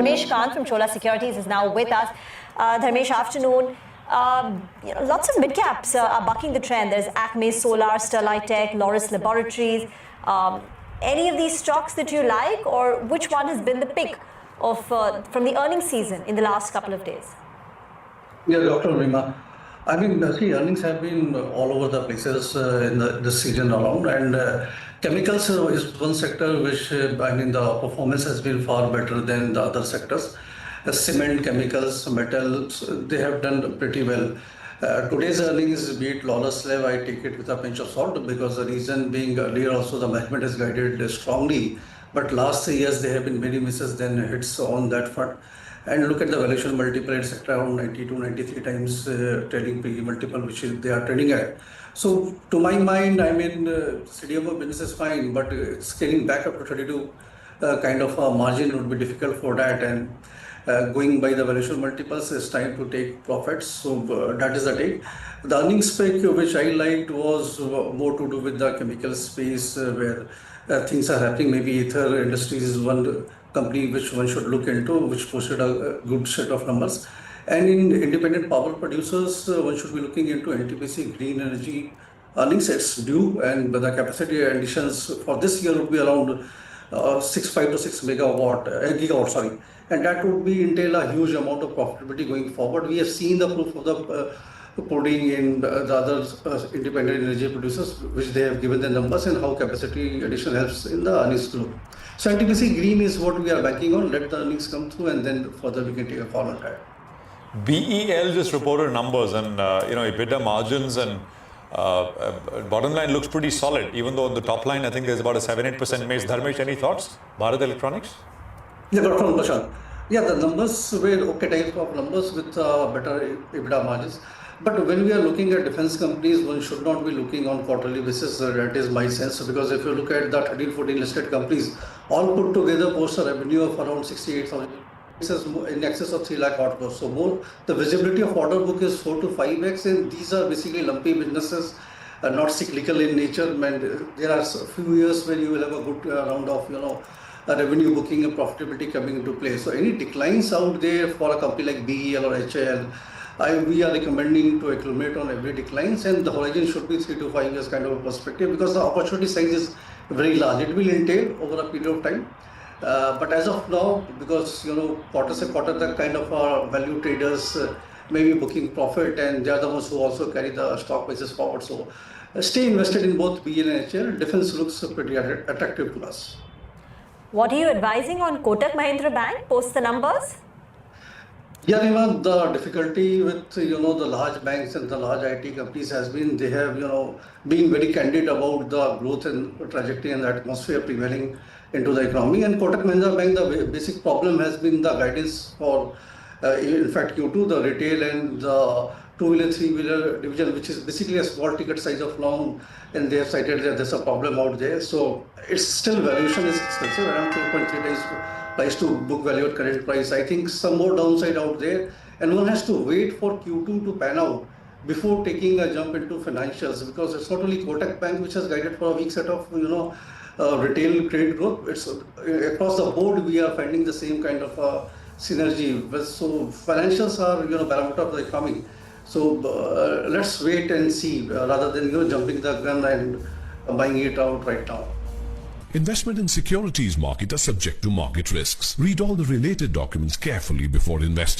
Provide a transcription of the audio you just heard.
Mr.Dharmesh Kant from Chola Securities is now with us. Dharmesh, afternoon. Lots of mid-caps are bucking the trend. There's Acme Solar, Sterlite Tech, Laurus Laboratories. Any of these stocks that you like, or which one has been the pick of from the earnings season in the last couple of days? Yeah, Dr. Rima. I mean, see, earnings have been all over the places in this season around, and chemicals is one sector which, the performance has been far better than the other sectors. Cement, chemicals, metals, they have done pretty well. Today's earnings, be it Laurus Lab, I take it with a pinch of salt, because the reason being earlier also the management has guided strongly, but last 3 years there have been many misses than hits on that front. And look at the valuation multiple, it's around 92, 93 times trading PE multiple, which they are trading at. So to my mind, CDMO business is fine, but scaling back up to 32 kind of a margin would be difficult for that. And going by the valuation multiples, it's time to take profits. So that is the take. The earnings spec which I liked was more to do with the chemical space where things are happening. Maybe Ether Industries is one company which one should look into, which posted a good set of numbers. And in independent power producers, one should be looking into NTPC Green Energy earnings. It's due, and the capacity additions for this year would be around 5 to 6 gigawatt, sorry. And that would be entail a huge amount of profitability going forward. We have seen the proof of the pudding in the other independent energy producers, which they have given the numbers, and how capacity addition helps in the earnings growth. So NTPC Green is what we are banking on. Let the earnings come through, and then further we can take a call on that. BEL just reported numbers, and EBITDA margins and bottom line looks pretty solid, even though on the top line I think there's about a 7-8% miss. Dharmesh, any thoughts? Bharat Electronics? Yeah, Dr. Prashant. Yeah, the numbers were okay type of numbers with better EBITDA margins. But when we are looking at defense companies, one should not be looking on quarterly basis. That is my sense, because if you look at the 13-14 listed companies, all put together post a revenue of around 68,000. This is in excess of 3 lakh odd crores. So more, the visibility of order book is 4 to 5x, and these are basically lumpy businesses, not cyclical in nature. And there are a few years when you will have a good round of a revenue booking and profitability coming into play. So any declines out there for a company like BEL or HAL, we are recommending to acclimate on every declines, and the horizon should be 3 to 5 years kind of a perspective, because the opportunity size is very large. It will entail over a period of time. But as of now, because quarter to quarter, the kind of value traders may be booking profit, and they are the ones who also carry the stock prices forward. So stay invested in both BEL and HAL. Defense looks pretty attractive to us. What are you advising on Kotak Mahindra Bank post the numbers? Yeah, Rima, the difficulty with the large banks and the large IT companies has been they have being very candid about the growth and trajectory and the atmosphere prevailing into the economy. And Kotak Mahindra Bank, the basic problem has been the guidance for in fact Q2, the retail and the two-wheeler, three-wheeler division, which is basically a small ticket size of loan, and they have cited that there's a problem out there. So it's still, valuation is expensive, around 2.3 times price to book value at current price. I think some more downside out there, and one has to wait for Q2 to pan out before taking a jump into financials, because it's not only Kotak Bank which has guided for a weak set of retail credit growth. It's across the board we are finding the same kind of synergy. So financials are barometer of the economy. So let's wait and see rather than jumping the gun and buying it out right now. Investment in securities market are subject to market risks. Read all the related documents carefully before investing.